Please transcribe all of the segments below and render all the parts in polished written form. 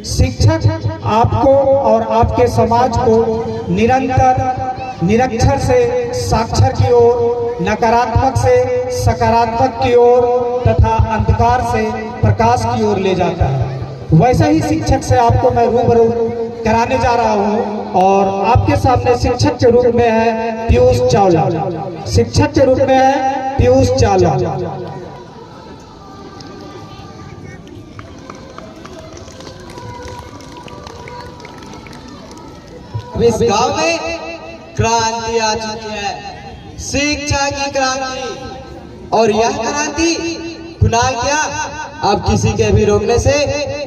शिक्षक आपको और आपके समाज को निरंतर निरक्षर से साक्षर की ओर, नकारात्मक से सकारात्मक की ओर तथा अंधकार से प्रकाश की ओर ले जाता है। वैसे ही शिक्षक से आपको मैं रूबरू कराने जा रहा हूं और आपके सामने शिक्षक के रूप में है पीयूष चावला। शिक्षक के रूप में है पीयूष चावला। इस गांव में क्रांति आ चुकी है, शिक्षा की क्रांति, और यह क्रांति कुणाल क्या अब किसी के भी रोकने से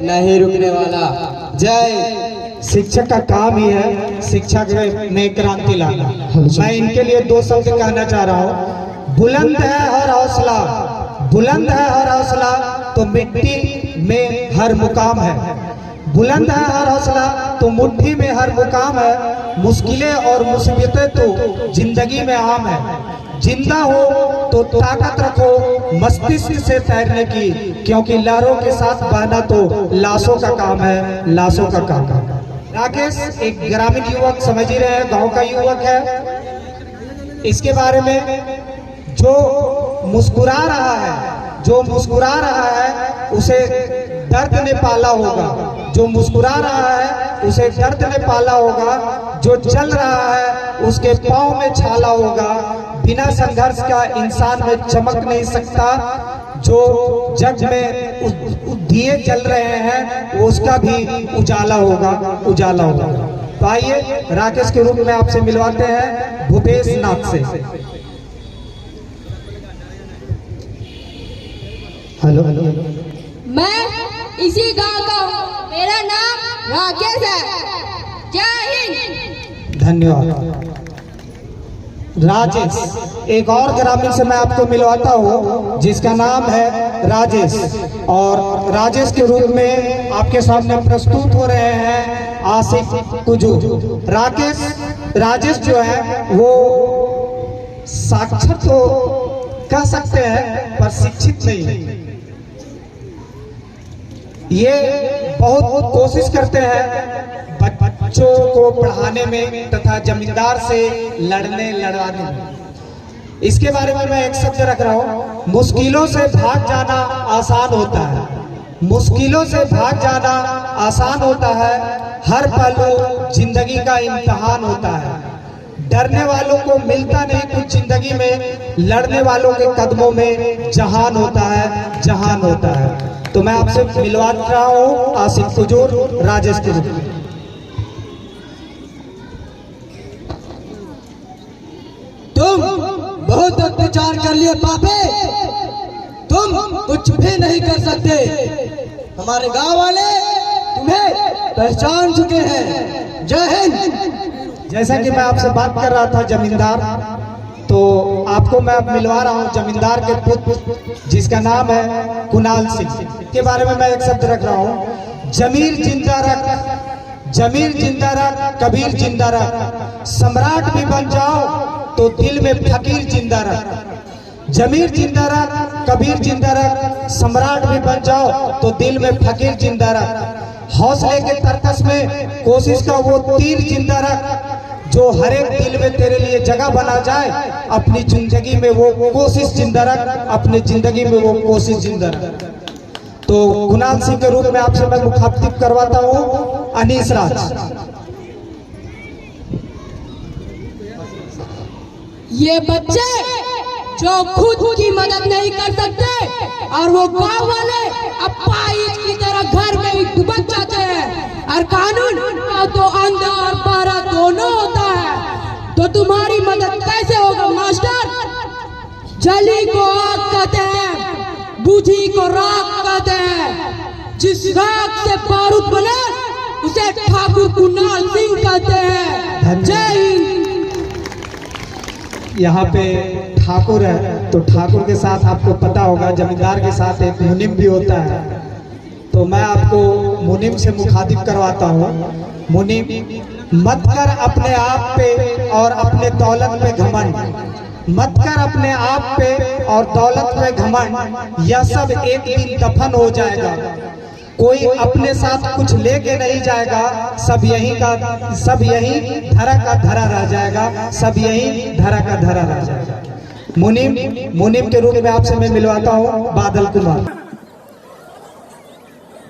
नहीं रुकने वाला। जय। शिक्षक का काम ही है शिक्षा में क्रांति लाना। मैं इनके लिए दो शब्द कहना चाह रहा हूँ। बुलंद है हर हौसला, बुलंद है हर हौसला तो मिट्टी में हर मुकाम है। बुलंद है हर हौसला तो मुट्ठी में हर मुकाम है। मुश्किलें और मुसीबतें तो जिंदगी में आम है। जिंदा हो तो ताकत रखो मस्तिष्क से तैरने की, क्योंकि लहरों के साथ बहना तो लाशों का काम है, लाशों का काम है। राकेश एक ग्रामीण युवक, समझ ही रहे हैं, गांव का युवक है। इसके बारे में जो मुस्कुरा रहा है, जो मुस्कुरा रहा है उसे दर्द ने पाला होगा। जो मुस्कुरा रहा है उसे दर्द ने पाला होगा। जो चल रहा है उसके पाँव में छाला होगा। बिना संघर्ष का इंसान में चमक नहीं सकता। जो जग में दिए जल रहे हैं वो उसका भी उजाला होगा, उजाला होगा। तो आइए राकेश के रूप में आपसे मिलवाते हैं भूपेश नाथ से। हेलो। मैं इसी गांव का हूँ, मेरा नाम राकेश है। जय हिंद। धन्यवाद। राजेश, एक और ग्रामीण से मैं आपको मिलवाता हूँ जिसका नाम है राजेश, और राजेश के रूप में आपके सामने प्रस्तुत हो रहे हैं आसिफ कुजू। राजेश जो है वो साक्षर तो कह सकते हैं पर शिक्षित नहीं। ये बहुत कोशिश करते हैं बच्चों को पढ़ाने में तथा जमींदार से लड़वाने में। इसके बारे में मैं एक शब्द रख रहा हूँ, मुश्किलों से भाग जाना आसान होता है। मुश्किलों से भाग जाना आसान होता है। हर पहलू जिंदगी का इम्तिहान होता है। डरने वालों को मिलता नहीं कुछ जिंदगी में, लड़ने वालों के कदमों में जहान होता है, जहान होता है। तो मैं आपसे मिलवा रहा हूँ आसिफ कुजूर राजेश के रूप में। तुम बहुत अत्याचार कर लिए पापे, तुम कुछ भी नहीं कर सकते। हमारे गांव वाले तुम्हें पहचान चुके हैं। जय हिंद। जैसा कि मैं आपसे बात कर रहा था जमींदार, तो आपको मैं अब मिलवा रहा हूँ जमींदार के पुत्र जिसका नाम है कुणाल सिंह। के बारे में मैं एक शब्द रख रहा हूँ, जमीर जिंदा रख, जमीर जिंदा रख, कबीर जिंदा रख। सम्राट भी बन जाओ तो दिल में फकीर जिंदा रख। जमीर जिंदा रख, कबीर जिंदा रख, सम्राट भी बन जाओ तो दिल में फकीर जिंदा रख। हौसले के तरकस में कोशिश का वो तीर जिंदा रख, जो हर एक दिल में तेरे लिए जगह बना जाए। अपनी जिंदगी में वो कोशिश जिंदा रख, अपनी जिंदगी में वो कोशिश जिंदा रख। तो कुणाल सिंह के रूप में आपसे मैं मुखातिब करवाता हूँ अनीस राज। ये बच्चे जो खुद की मदद नहीं कर सकते और वो गांव वाले अपाहिज की तरह घर में ही दुबक जाते हैं, और कानून का तो अंधा और बहरा दोनों होता है, तो तुम्हारी मदद कैसे होगा मास्टर? जली को आग कहते हैं, बूझी को राख कहते हैं। जिस राख से बारूद बने उसे ठाकुर कुणाल सिंह कहते हैं। जय हिंद। यहाँ पे ठाकुर है तो ठाकुर के साथ आपको पता होगा जमींदार के साथ एक मुनिम भी होता है। तो मैं आपको मुनिम से मुखातिब करवाता हूँ। मुनिम, मत कर अपने आप पे और अपने दौलत पे घमंड, मत कर अपने आप पे और दौलत पे घमंड। यह सब एक दिन दफन हो जाएगा। कोई अपने साथ कुछ लेके नहीं जाएगा, सब यहीं धरा का धरा रह जाएगा, सब यहीं धरा का धरा रह जाएगा। मुनीम के रूप में आपसे मैं मिलवाता हूँ बादल कुमार।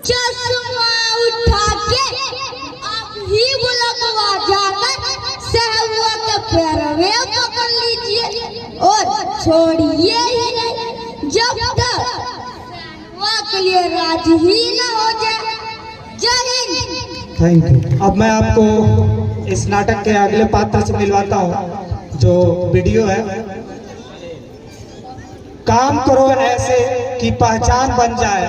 चश्मा उठा के आप ही बुलंदवा जाकर सहवा के पैरवे पकड़ लीजिए और छोड़िए ही नहीं जब तक के लिए राज ही न हो जाए। जय हिंद। Thank you. अब मैं आपको इस नाटक के अगले पात्र से मिलवाता हूँ जो वीडियो है। काम करो ऐसे कि पहचान बन जाए,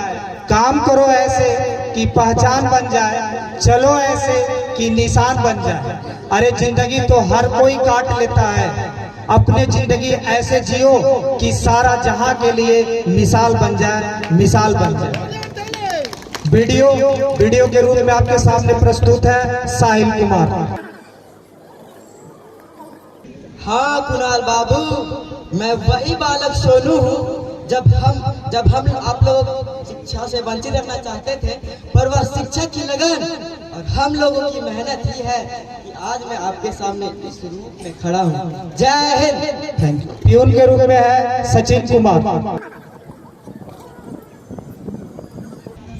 काम करो ऐसे कि पहचान बन जाए, चलो ऐसे कि निशान बन जाए। अरे जिंदगी तो हर कोई काट लेता है, अपने जिंदगी ऐसे जियो कि सारा जहां के लिए मिसाल बन जाए, मिसाल बन जाए। वीडियो के रूप में आपके सामने प्रस्तुत है साहिल कुमार। हाँ कुणाल बाबू, मैं वही बालक सोनू हूँ। जब हम आप लोग शिक्षा से वंचित रहना चाहते थे, पर वह शिक्षा की लगन और हम लोगों की मेहनत ही है कि आज मैं आपके सामने इस रूप में खड़ा हूँ। जय हिंद। Thank you. प्यून के रूप में है सचिन कुमार।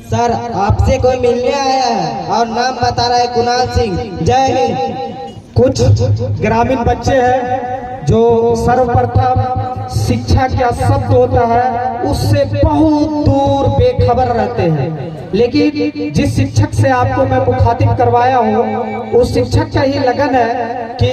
सर, आपसे कोई मिलने आया है और नाम बता रहा है कुणाल सिंह। जय हिंद। कुछ ग्रामीण बच्चे हैं जो सर्वप्रथम शिक्षा क्या शब्द होता है उससे बहुत दूर बेखबर रहते हैं, लेकिन जिस शिक्षक से आपको मैं मुखातिब करवाया हूँ उस शिक्षक का ही लगन है कि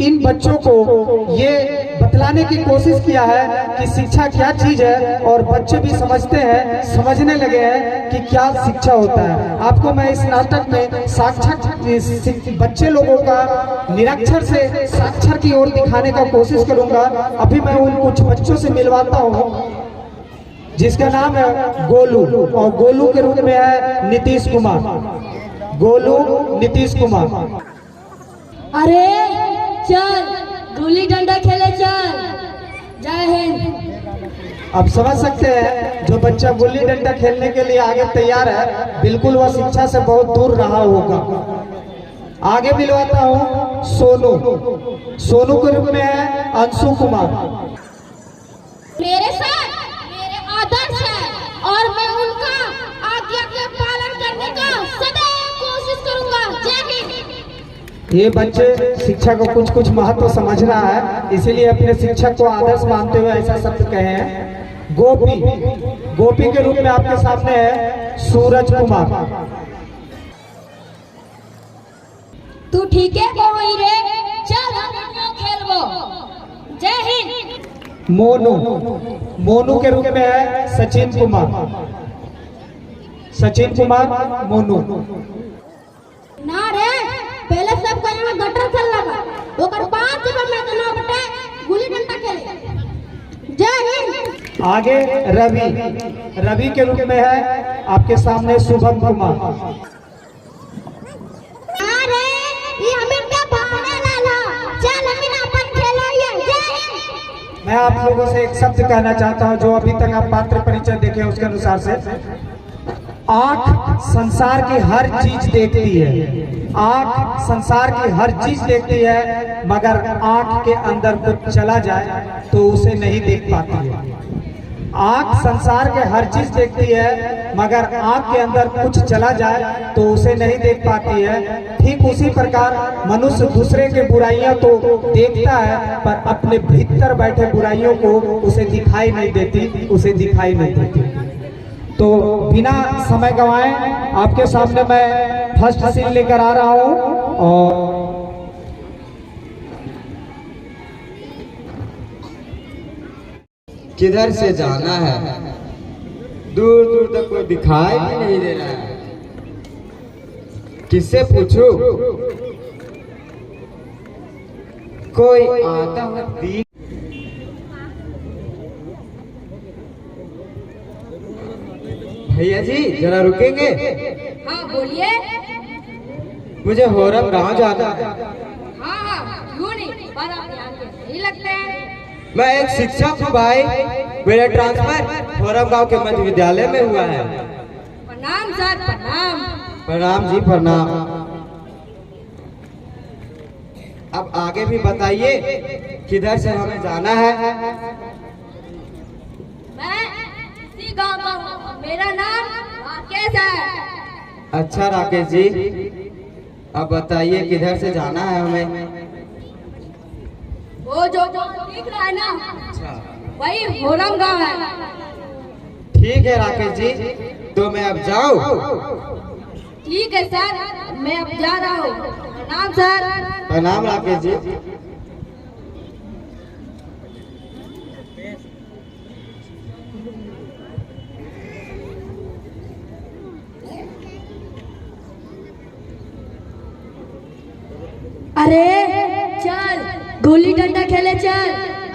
इन बच्चों को ये बतलाने की कोशिश किया है कि शिक्षा क्या चीज है, और बच्चे भी समझते हैं, समझने लगे हैं कि क्या शिक्षा होता है। आपको मैं इस नाटक में साक्षर बच्चे लोगों का निरक्षर से साक्षर की ओर दिखाने का कोशिश करूंगा। अभी मैं उन कुछ बच्चों से मिलवाता हूँ जिसका नाम है गोलू, और गोलू के रूप में है नीतीश कुमार। गोलू नीतीश कुमार। अरे चल गुल्ली डंडा खेले चल। जय हिंद। अब समझ सकते हैं जो बच्चा गुल्ली डंडा खेलने के लिए आगे तैयार है, बिल्कुल वह शिक्षा से बहुत दूर रहा होगा। आगे मिलवाता हूँ सोनू के रूप में है अंशु कुमार। मेरे साथ मेरे आदर्श है और मैं उनका आज्ञा के पालन करने का सदैव कोशिश करूंगा। जय हिंद। ये बच्चे शिक्षा को कुछ महत्व समझ रहा है, इसीलिए अपने शिक्षक को आदर्श मानते हुए ऐसा शब्द कहे हैं। गोपी के रूप में आपके सामने है सूरज कुमार। तू ठीक है कोई रे, चल हम खेलबो। जय हिंद। मोनू के रूप में है सचिन कुमार। मोनू। ना रे, पहले सब करे में गटर खेल लगा, ओकर बाद जब मैं तो ना बटे गुल्ली डंडा खेले। जय हिंद। आगे रवि के रूप में है आपके सामने शुभम कुमार। मैं आप लोगों से एक शब्द कहना चाहता हूं जो अभी तक आप पात्र परिचय देखे उसके अनुसार से, आंख संसार की हर चीज देखती है, आंख संसार की हर चीज देखती है, मगर आंख के अंदर कुछ चला जाए तो उसे नहीं देख पाती है। आंख संसार के हर चीज देखती है, मगर आंख के अंदर कुछ चला जाए तो उसे नहीं देख पाती है। ठीक उसी प्रकार मनुष्य दूसरे के बुराइयां तो देखता है, पर अपने भीतर बैठे बुराइयों को उसे दिखाई नहीं देती। तो बिना समय गंवाए आपके सामने मैं फर्स्ट सीन लेकर आ रहा हूं, और किधर से जाना है, दूर दूर तक कोई दिखाई भी नहीं दे रहा है। किससे पूछूं? कोई आता हुआ दिख। भैया जी जरा रुकेंगे? हाँ बोलिए। मुझे होरम गांव जाना है। हाँ क्यों नहीं, पर आप ध्यान के नहीं लगते हैं। मैं एक शिक्षक हूँ भाई, मेरा ट्रांसफर होरम गांव के मध्य विद्यालय में हुआ है। प्रणाम सर प्रणाम। प्रणाम जी प्रणाम। अब आगे भी बताइए किधर से हमें जाना है। मैं इसी गांव का हूँ, मेरा नाम राकेश है। अच्छा राकेश जी, अब बताइए किधर से जाना है हमें। वो जो दिख रहा है ना, अच्छा वही होरम गांव है। ठीक है राकेश जी, तो मैं अब जाऊँ। ठीक है सर, मैं अब जा रहा हूँ। प्रणाम सर। प्रणाम राकेश जी। अरे चल गुल्ली डंडा खेले चल।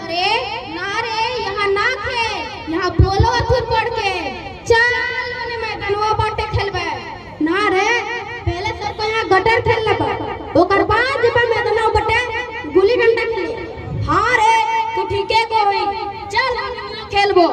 अरे ना रे, यहाँ ना खेल, यहाँ बोलो अथुर पड़ के। चल वाले मैदानवा बाटे खेलबे। ना रे, पहले सर को यहाँ गटर खेल लेबे, ओकर बाद जेबे मैदानवा बाटे गुल्ली डंडा खेले। हाँ रे, तू ठीके को होई। चल हम खेलबो।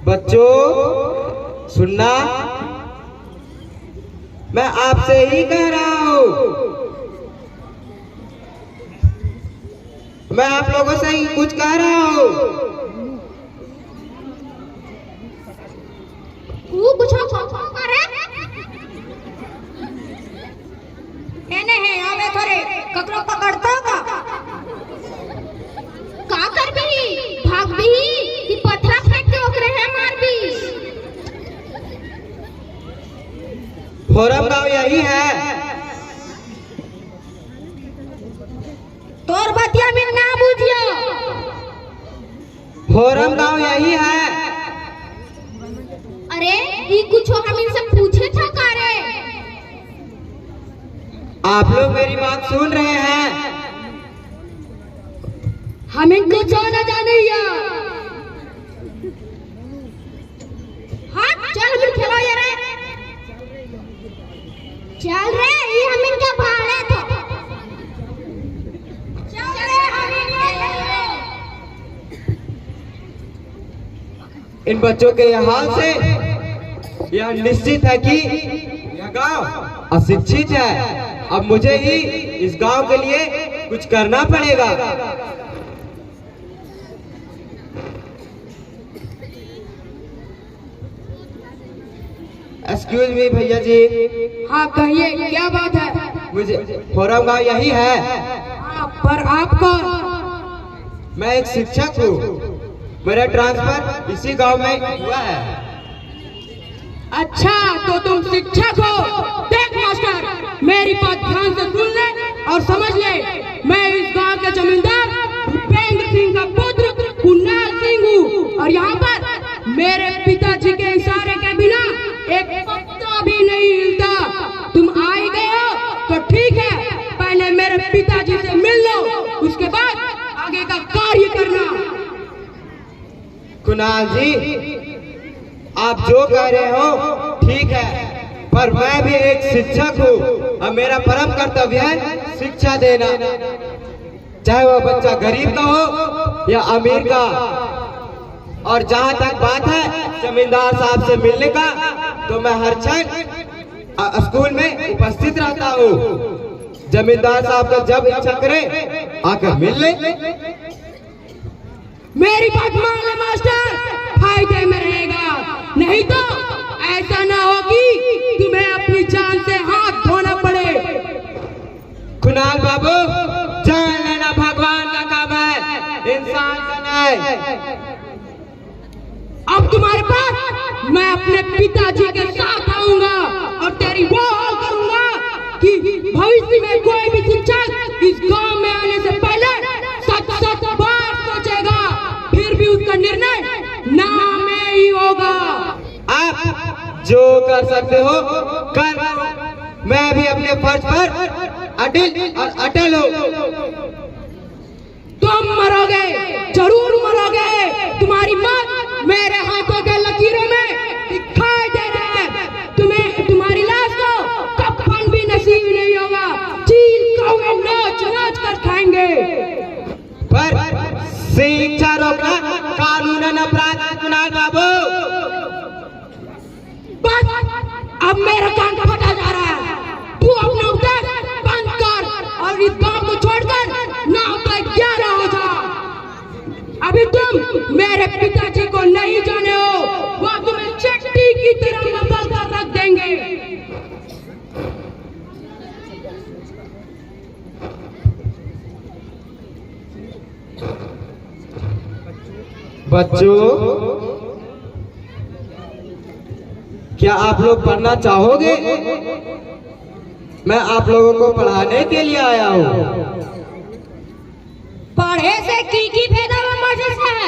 बच्चों सुनना, मैं आपसे ही कह रहा हूँ, मैं आप लोगों से ही कुछ कह रहा हूँ। तू कुछ करे? एने है आवे थोरे ककरो पकड़तो का कर भी भाग भी कि पत्थर फेंक के ओकरे है मार भी। फोरम गांव यही है। तोर बतिया में ना बुझियो। फोरम गांव यही है। अरे ये कुछ हम इनसे पूछे था का रे? आप लोग मेरी बात सुन रहे हैं। हम इनको जाना जाने या हाँ चल हम खेलो ये रे। चल रे, ये हम इनके भाड़े थे। चल रे हम इन बच्चों के हाल से यह निश्चित है कि यह गांव अशिक्षित है। अब मुझे ही इस गांव के लिए कुछ करना पड़ेगा। एक्सक्यूज मी भैया जी। हाँ कहिए क्या बात है। मुझे फोरम गांव यही है। हाँ, पर आपको मैं एक शिक्षक हूँ, मेरा ट्रांसफर इसी गांव में हुआ है। अच्छा तो तुम शिक्षक हो। देख मास्टर, मेरी बात ध्यान से सुन ले और समझ ले। मैं इस गांव के जमींदार भूपेंद्र सिंह का पुत्र कुणाल सिंह हूँ, और यहाँ पर मेरे पिताजी के इशारे के बिना एक पत्ता भी नहीं हिलता। तुम आ ही गए हो तो ठीक है, पहले मेरे पिताजी से मिल लो, उसके बाद आगे का कार्य करना। कुणाल जी, आप जो कह रहे हो ठीक है, पर मैं भी एक शिक्षक हूँ और मेरा परम कर्तव्य है शिक्षा देना, चाहे वह बच्चा गरीब का हो या अमीर का। और जहाँ तक बात है जमींदार साहब से मिलने का, तो मैं हर क्षण स्कूल में उपस्थित रहता हूँ। जमींदार साहब का जब इच्छा करे आकर मिल ले। मेरी बात मान ले मास्टर, फायदे में रहेगा, नहीं तो ऐसा ना हो कि तुम्हें अपनी जान से हाथ धोना पड़े। कुणाल बाबू, जान लेना भगवान का काम है, इंसान का नहीं। अब तुम्हारे पास मैं अपने पिताजी के साथ आऊंगा और तेरी वो हाल करूंगा कि भविष्य में कोई भी शिक्षक इस गांव में आने से पहले 7 बार सोचेगा, फिर भी उसका निर्णय ना में ही होगा। आप जो कर सकते हो कर, मैं भी अपने फर्ज पर अडिल और अटल हूँ। तुम मरोगे, जरूर मरोगे। तुम्हारी मौत मेरे हाथों के लकीरों में दिखाई दे रहा है। तुम्हें तुम्हारी लाश को कफन भी नसीब नहीं होगा। चील कौवे नोच नोच कर खाएंगे। पर शिक्षा रोकना कानूनन अपराध है कुणाल बाबू। बस अब मेरा कान फटा जा रहा है। तू अपना उद्देश्य बंद कर और इस गांव को छोड़कर नाव तक 11 हो जा। अभी तुम मेरे पिताजी को नहीं जाने हो, वो तुम्हें चट्टी की तरह मसल कर रख देंगे। बच्चों, क्या आप लोग पढ़ना चाहोगे? मैं आप लोगों को पढ़ाने के लिए आया हूँ। पढ़े से की फायदा मुझे है?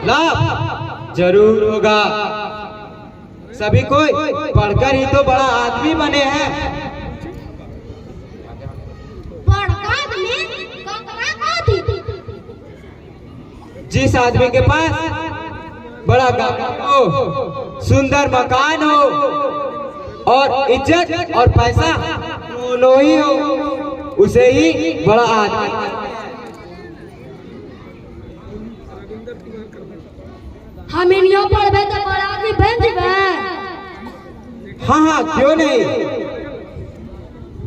लाभ जरूर होगा। सभी कोई पढ़कर ही तो बड़ा आदमी बने हैं। बड़का आदमी ककरा कहती? जिस आदमी के पास बड़ा गाड़ी हो, सुंदर मकान हो और इज्जत और पैसा दोनों ही हो, उसे ही बड़ा आदमी। हम इन पढ़बे तो बड़ा आदमी बन जेबे। हाँ हाँ, क्यों नहीं,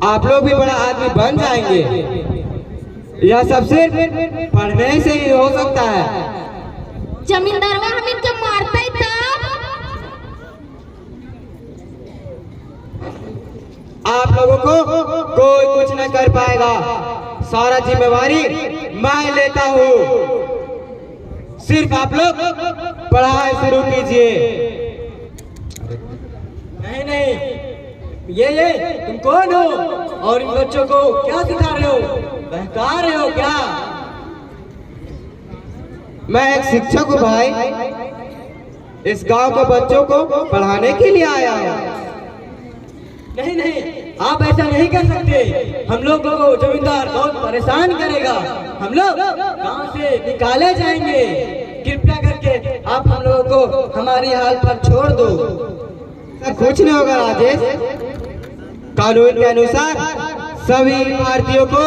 आप लोग भी बड़ा आदमी बन जाएंगे। यह सब सिर्फ पढ़ने से ही हो सकता है। जमींदार में हम इनके मारते ही तब। आप लोगों को कोई कुछ न कर पाएगा। सारा जिम्मेवारी मैं लेता हूँ। सिर्फ आप लोग पढ़ाई शुरू कीजिए। नहीं नहीं, ये तुम कौन हो और इन बच्चों को क्या सिखा रहे हो? बहका रहे हो क्या? मैं एक शिक्षक हूँ भाई। इस गांव के बच्चों को पढ़ाने के लिए आया हूँ। नहीं नहीं, आप ऐसा नहीं कर सकते। हम लोगों को जमींदार बहुत परेशान करेगा। हम लोग गांव से निकाले जाएंगे। कृपया करके आप हम लोगों को हमारी हाल पर छोड़ दो। कुछ नहीं होगा राजेश। कानून के अनुसार सभी भारतीयों को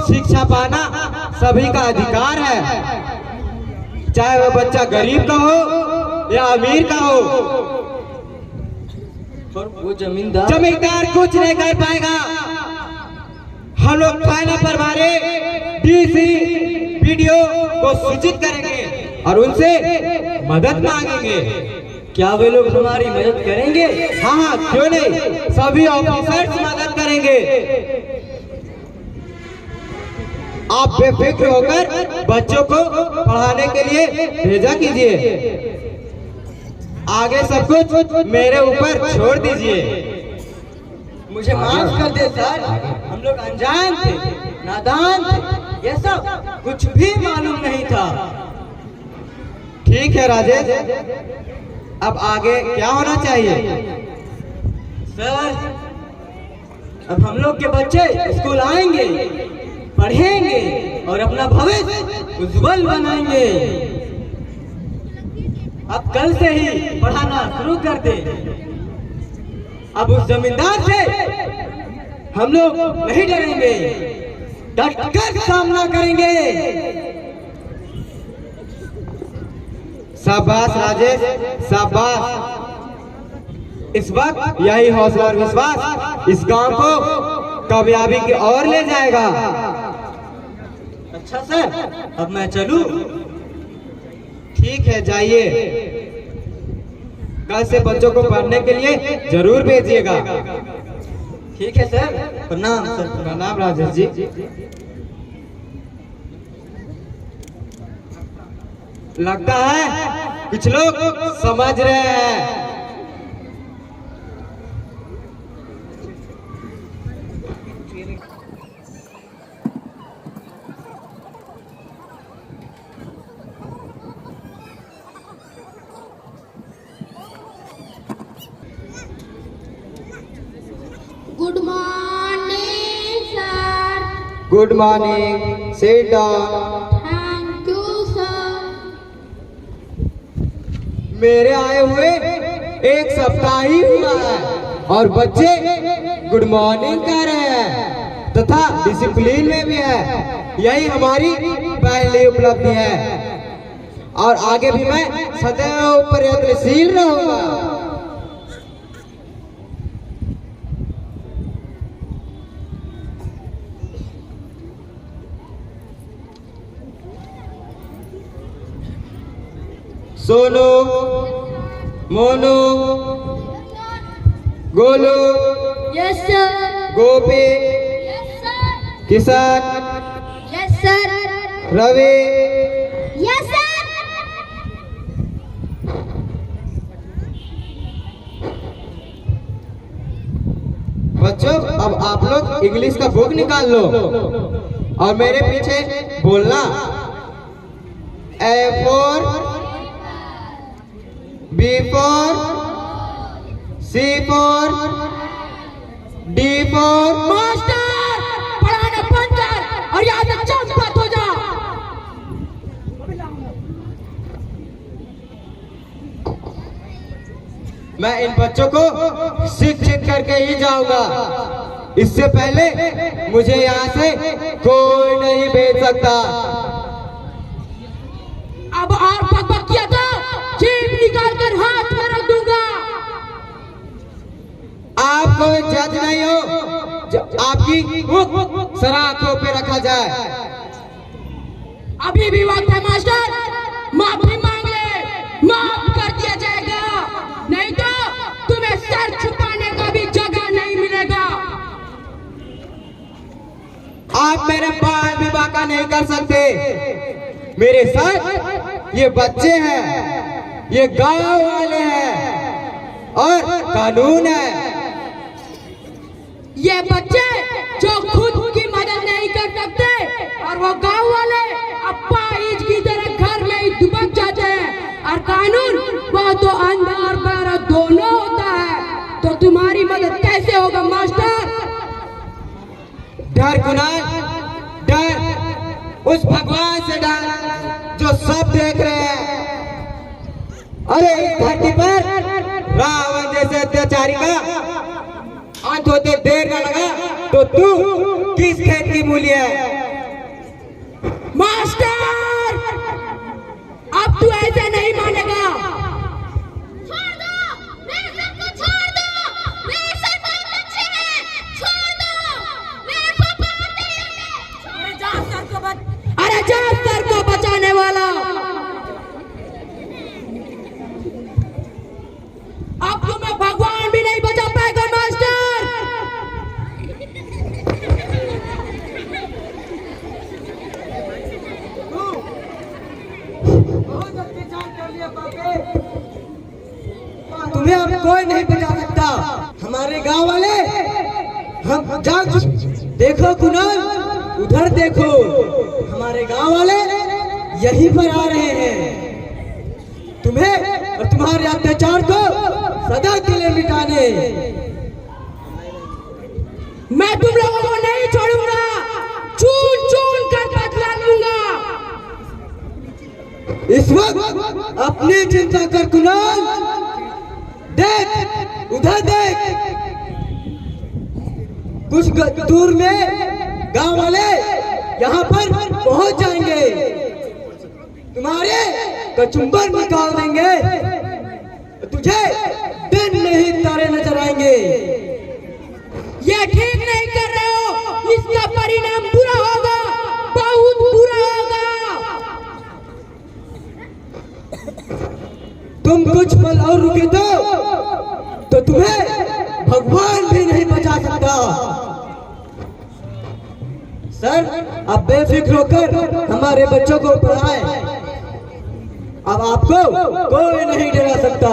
शिक्षा पाना सभी का अधिकार है, चाहे वह बच्चा गरीब का हो या अमीर का हो। और वो जमींदार कुछ नहीं कर पाएगा। हम लोग थाना पर मारे डीसी वीडियो को सूचित करेंगे और उनसे मदद मांगेंगे। क्या वे लोग हमारी मदद करेंगे? हाँ हाँ, क्यों नहीं, सभी ऑफिसर्स मदद करेंगे। आप बेफिक्र होकर बच्चों को पढ़ाने के लिए भेजा कीजिए। आगे सब कुछ मेरे ऊपर छोड़ दीजिए। मुझे माफ कर दे सर, हम लोग अनजान थे, नादान थे, ये सब कुछ भी मालूम नहीं था। ठीक है राजेश, अब आगे क्या होना चाहिए? सर, अब हम लोग के बच्चे स्कूल आएंगे, पढ़ेंगे और अपना भविष्य उज्जवल बनाएंगे। अब कल से ही पढ़ाना शुरू कर दे। अब उस जमींदार से हम लोग नहीं डरेंगे, डटकर सामना करेंगे। शाबाश राजेश, शाबाश। इस वक्त यही हौसला और विश्वास इस गांव को कामयाबी की ओर ले जाएगा। अच्छा सर, अब मैं चलूं? ठीक है, जाइए। कल से बच्चों को पढ़ने के लिए जरूर भेजिएगा। ठीक है सर, प्रणाम सर। प्रणाम राजेश जी। लगता है कुछ लोग समझ रहे हैं। Good morning sir. Good morning, sit down. हाँ मेरे आए हुए 1 सप्ताह ही हुआ है और बच्चे गुड मॉर्निंग कह रहे हैं तथा डिसिप्लिन में भी है। यही हमारी पहली उपलब्धि है और आगे भी मैं सदैव प्रयत्नशील रहूंगा। Sonu, Monu, Golu, yes sir, Gopi, yes sir, Kishan, yes sir, Ravi, yes sir. बच्चों अब आप लोग इंग्लिश का बुक निकाल लो और मेरे पीछे बोलना। A for B for C for D for master पढ़ाना बंद कर और यहाँ से चंपत हो जा। मैं इन बच्चों को शिक्षित करके ही जाऊंगा। इससे पहले मुझे यहाँ से कोई नहीं भेज सकता। अब और बकबक किया तो जीभ निकाल कर हाथ में रख दूंगा। आप कोई जज नहीं हो आपकी मुख सराखों पे रखा जाए। अभी भी वक्त है मास्टर, माफी मांग ले, माफ कर दिया जाएगा, नहीं तो तुम्हें सर छुपाने का भी जगह नहीं मिलेगा। आप मेरे बाल भी बांका नहीं कर सकते। मेरे साथ ये बच्चे हैं, ये गांव वाले हैं और कानून है। ये बच्चे जो खुद की मदद नहीं कर सकते और वो गांव वाले अपाहिज की तरह घर में ही दुबक जाते हैं और कानून वह तो अंधा और बहरा दोनों होता है, तो तुम्हारी मदद कैसे होगा मास्टर? डर कुणाल, डर उस भगवान से डर जो सब देख रहे हैं। अरे इस धरती पर रावण जैसे अत्याचारी का अंत होते देर न लगा तो तू किस खेत की मूली है? मास्टर अब तू ऐसे नहीं मानेगा। छोड़ दो, मेरे सर को छोड़ दो, मेरे सर बहुत अच्छे हैं, छोड़ दो, मेरे पापा आते ही होंगे। अरे जा सर को बचाने वाला। अब तुम्हें भगवान भी नहीं बचा पाएगा मास्टर। तुम्हें अब कोई नहीं बचा सकता। हमारे गांव वाले हम जाग देखो कुणाल, उधर देखो, हमारे गांव वाले यहीं पर आ रहे हैं तुम्हें और तुम्हारे अत्याचार को सदा के लिए मिटाने। मैं तुम लोगों को नहीं छोड़ूंगा, चून चून कर बदला लूंगा। इस वक्त अपनी चिंता कर कुणाल, देख उधर देख, कुछ दूर में गांव वाले यहाँ पर पहुंच जाएंगे, तुम्हारे कचुम्बर निकाल देंगे, तुझे दिन नहीं तारे नजर आएंगे। ये ठीक नहीं कर रहे हो, इसका परिणाम बुरा होगा, बहुत बुरा होगा। तुम कुछ पल और रुके तो तुम्हें भगवान भी नहीं बचा सकता। सर अब बेफिक्र होकर हमारे बच्चों को पढ़ाएं। अब आपको कोई नहीं डरा सकता।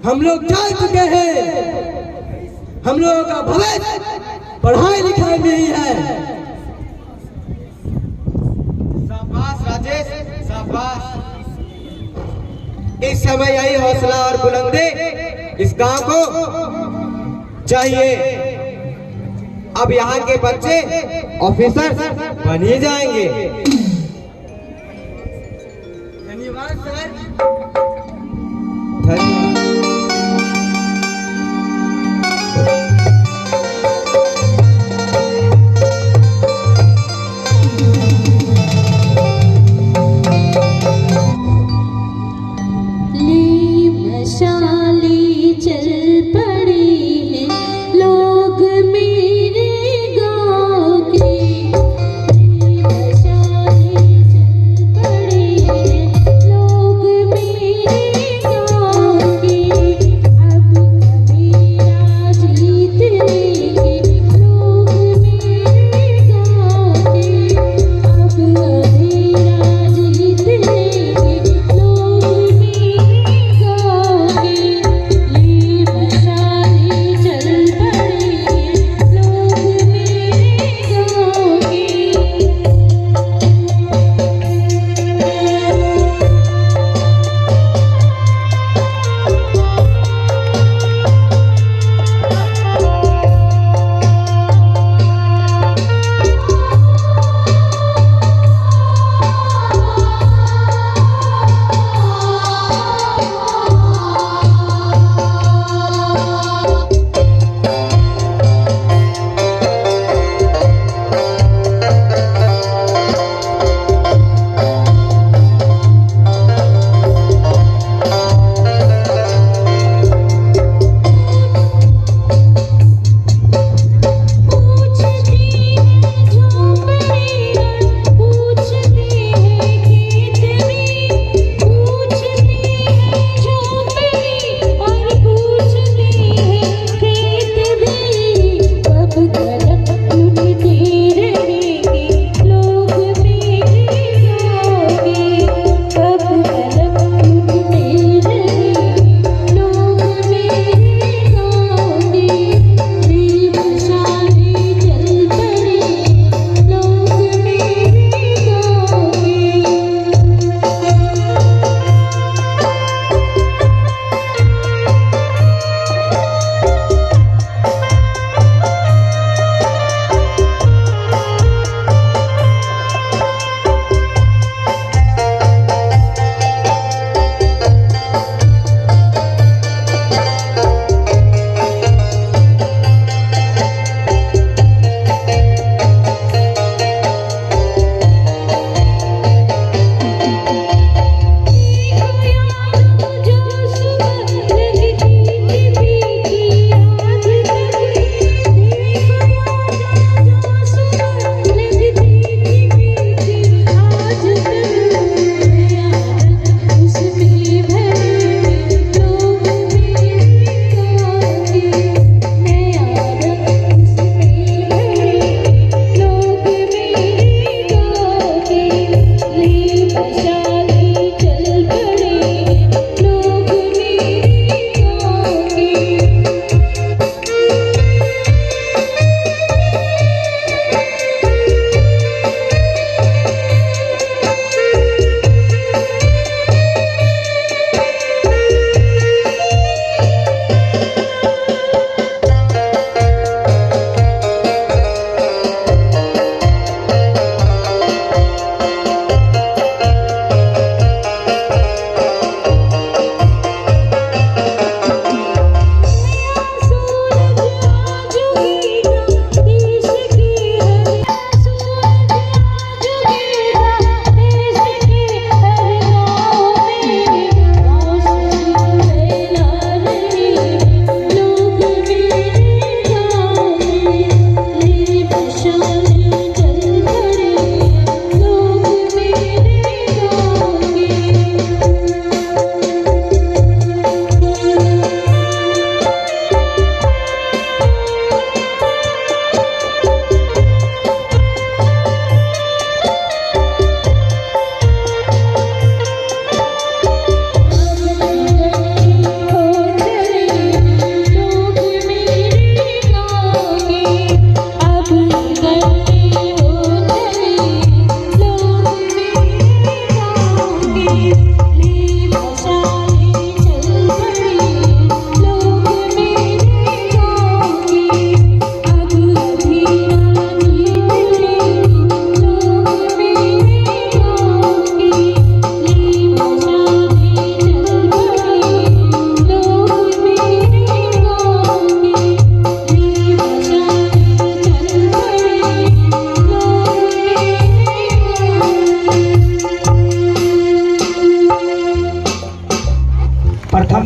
हम लोग जान चुके हैं, हम लोगों का भविष्य पढ़ाई लिखाई में ही है। शाबाश राजेश, शाबाश। इस समय यही हौसला और बुलंदी इस गांव को चाहिए। अब यहाँ के बच्चे ऑफिसर बन ही जाएंगे। धन्यवाद सर।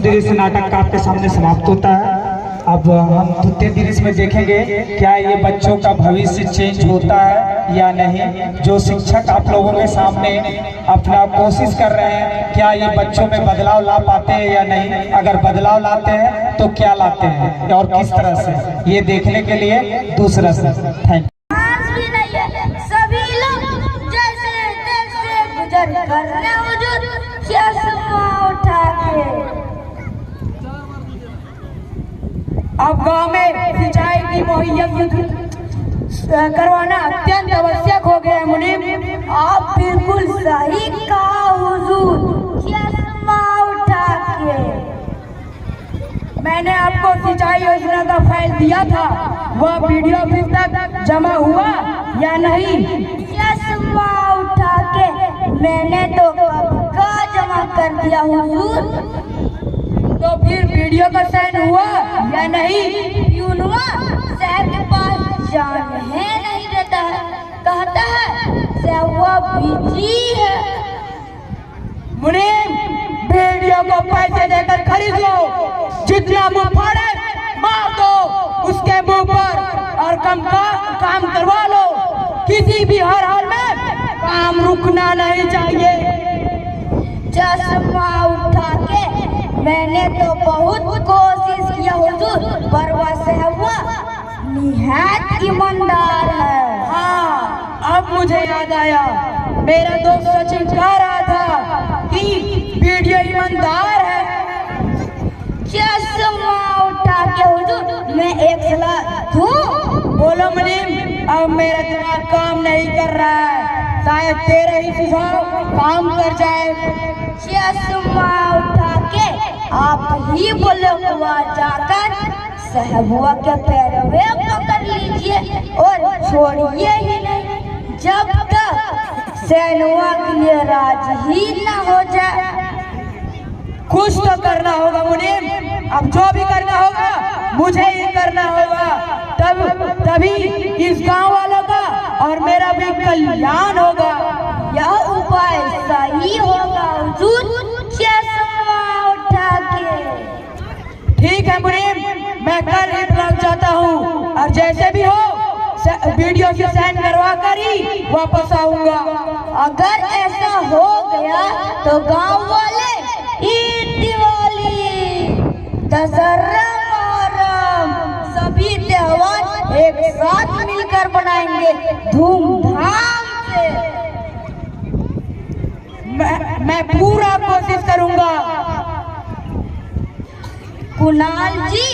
दृश्य नाटक का आपके सामने समाप्त होता है। अब हम द्वितीय दृश्य में देखेंगे क्या ये बच्चों का भविष्य चेंज होता है या नहीं। जो शिक्षक आप लोगों के सामने अपना कोशिश कर रहे हैं, क्या ये बच्चों में बदलाव ला पाते हैं या नहीं। अगर बदलाव लाते हैं तो क्या लाते हैं और किस तरह से, ये देखने के लिए दूसरा से थैंक यू। आज भी नहीं है, सभी लोग जैसे तैसे गुजर कर रहे हुजूर, चश्मा उठा के। अब गांव में सिंचाई की मुहैया करवाना अत्यंत आवश्यक हो गया है मुनीम। आप बिल्कुल सही कहा हुजूर, चश्मा उठा के। मैंने आपको सिंचाई योजना का फाइल दिया था, वह वीडियो अभी तक जमा हुआ या नहीं। चश्मा उठा के मैंने तो कब का जमा कर दिया हुजूर। तो फिर वीडियो का साइन हुआ या नहीं। यूनुआ साहब के पास जाने नहीं देता है, कहता है साहब बिजी है। मुनीम, वीडियो को पैसे देकर खरीद लो, जितना मुंह फाड़े मार दो उसके मुंह पर, और काम करवा लो। किसी भी हर हाल में काम रुकना नहीं चाहिए। चश्मा उठा के मैंने तो बहुत कोशिश किया हुजूर, पर वह साहब निहायत ईमानदार है। हाँ, अब मुझे याद आया, मेरा दोस्त सचिन कह रहा था कि वीडियो ईमानदार है। चश्मा उठा के हुजूर मैं एक सलाह दूं। बोलो मुनीम, अब मेरा दिमाग काम नहीं कर रहा है, शायद तेरा ही सुझाव काम कर जाए। चश्मा उठा के आप ही बोले हुआ जाकर सहबुआ के पैरवे पकड़ लीजिए और छोड़िए ही नहीं, जब तक सैनुआ के लिए राज ही न हो जाए। कुछ तो करना होगा मुनीम, अब जो भी करना होगा मुझे ही करना होगा, तभी इस गांव वालों का और मेरा भी कल्याण होगा। यह उपाय सही होगा हुजूर, चश्मा उठा के। ठीक है मुनीम, मैं कल ही लग जाता हूँ, और जैसे भी हो वीडियो से साइन करवा कर ही वापस आऊंगा। अगर ऐसा हो गया तो गांव वाले ईद, दिवाली, दशहरा, मुहर्रम सभी त्योहार एक साथ मिलकर बनाएंगे धूमधाम से। मैं पूरा कोशिश करूंगा। कुणाल जी,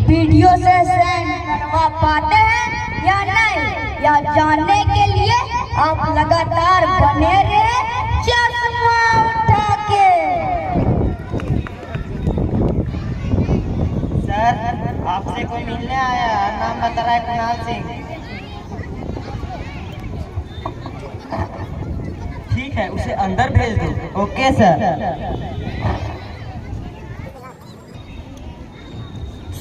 वीडियो से साइन करवा पाते हैं या नहीं, या जानने के लिए आप लगातार बने रहे चश्मा उठा के। सर, आपसे कोई मिलने आया, नाम बता रहा है कुणाल सिंह। ठीक है, उसे अंदर भेज दो। Okay sir.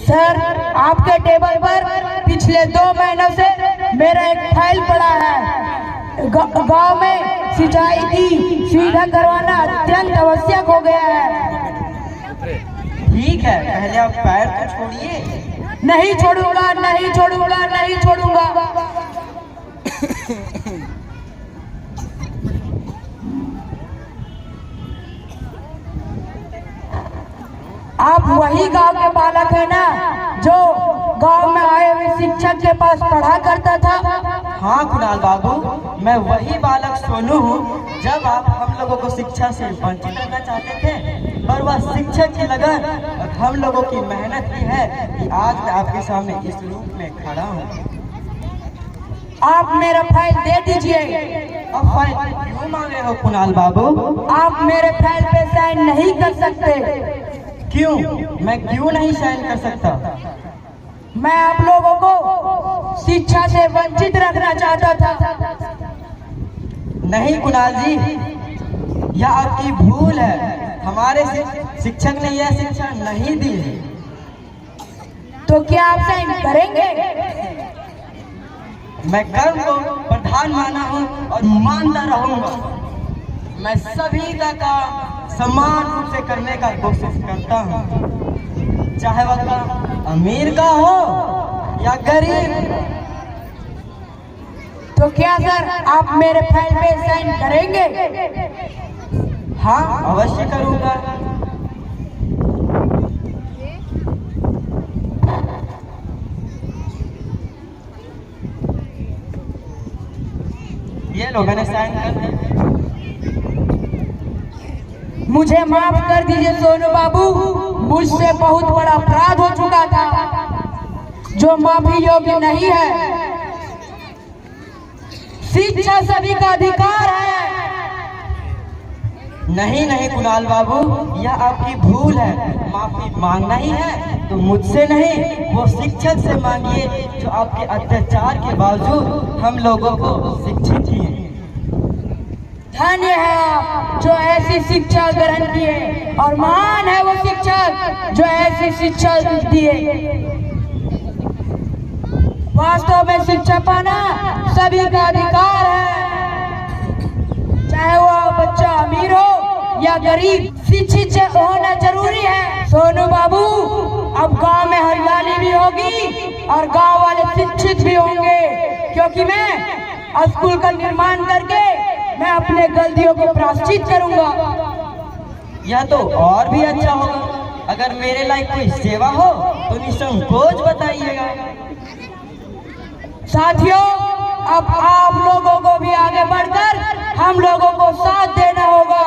सर, आपके टेबल पर पिछले 2 महीनों से मेरा एक फाइल पड़ा है। गांव में सिंचाई की सुविधा करवाना अत्यंत आवश्यक हो गया है। ठीक है, पहले आप पैर तो छोड़िए। नहीं छोड़ूंगा, नहीं छोड़ूंगा, नहीं छोड़ूंगा। आप वही गांव के बालक है ना, जो गांव में आए हुए शिक्षक के पास पढ़ा करता था। हाँ कुणाल बाबू, मैं वही बालक सोनू हूँ। जब आप हम लोगों को शिक्षा से वंचित रखना चाहते थे, पर वह शिक्षक की लगन और हम लोगों की मेहनत की है कि आज मैं आपके सामने इस रूप में खड़ा हूँ। आप मेरा फाइल दे दीजिए। अब फाइल क्यों मांगे हो कुणाल बाबू? आप मेरे फाइल पे साइन नहीं कर सकते। क्यों? मैं क्यों नहीं साइन कर सकता? मैं आप लोगों को शिक्षा से वंचित रखना चाहता था। नहीं कुणाल जी, यह आपकी भूल है। हमारे शिक्षक ने यह शिक्षा नहीं दी है। तो क्या आप साइन करेंगे? मैं कर्म को प्रधान माना हूँ और मानता रहूंगा। मैं सभी का काम समान रूप से करने का कोशिश करता हूँ, चाहे वह काम अमीर का हो या गरीब। तो क्या सर आप मेरे फाइल पे साइन करेंगे? हाँ, अवश्य करूँगा। ये लो, मैंने साइन कर दिया। मुझे माफ कर दीजिए सोनू बाबू, मुझसे बहुत बड़ा अपराध हो चुका था जो माफी योग्य नहीं है। शिक्षा सभी का अधिकार है। नहीं नहीं कुणाल बाबू, यह आपकी भूल है। माफी मांगना ही है तो मुझसे नहीं, वो शिक्षक से मांगिए जो आपके अत्याचार के बावजूद हम लोगों को शिक्षित किए। धन्य है आप जो ऐसी शिक्षा ग्रहण किए, और महान है वो शिक्षक जो ऐसी शिक्षा दिए। वास्तव में शिक्षा पाना सभी का अधिकार है, चाहे वो बच्चा अमीर हो या गरीब, शिक्षित होना जरूरी है। सोनू बाबू, अब गांव में हरियाली भी होगी और गांव वाले शिक्षित भी होंगे, क्योंकि मैं स्कूल का निर्माण करके मैं अपने गलतियों को प्रायश्चित करूंगा। यह तो और भी अच्छा होगा। अगर मेरे लायक कोई सेवा हो तो निसंकोच बताइएगा। साथियों, अब आप लोगों को भी आगे बढ़कर हम लोगों को साथ देना होगा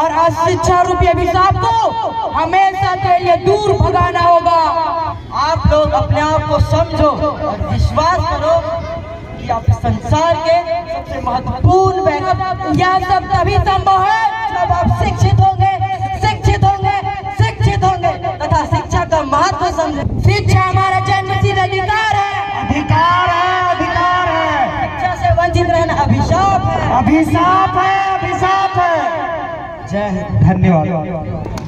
और अशिक्षा रूपी अभिशाप को हमेशा के लिए दूर भगाना होगा। आप लोग अपने आप को समझो और विश्वास करो कि आप संसार के सबसे महत्वपूर्ण व्यक्ति। यह सब तभी संभव है जब आप शिक्षित होंगे, शिक्षित होंगे, शिक्षित होंगे तथा शिक्षा का महत्व समझे। शिक्षा हमारा जन्मसिद्ध अधिकार है। अधिकार है, अधिकार है। शिक्षा से वंचित रहना अभिशाप है। अभिशाप है, अभिशाप है। जय हिंद, धन्यवाद।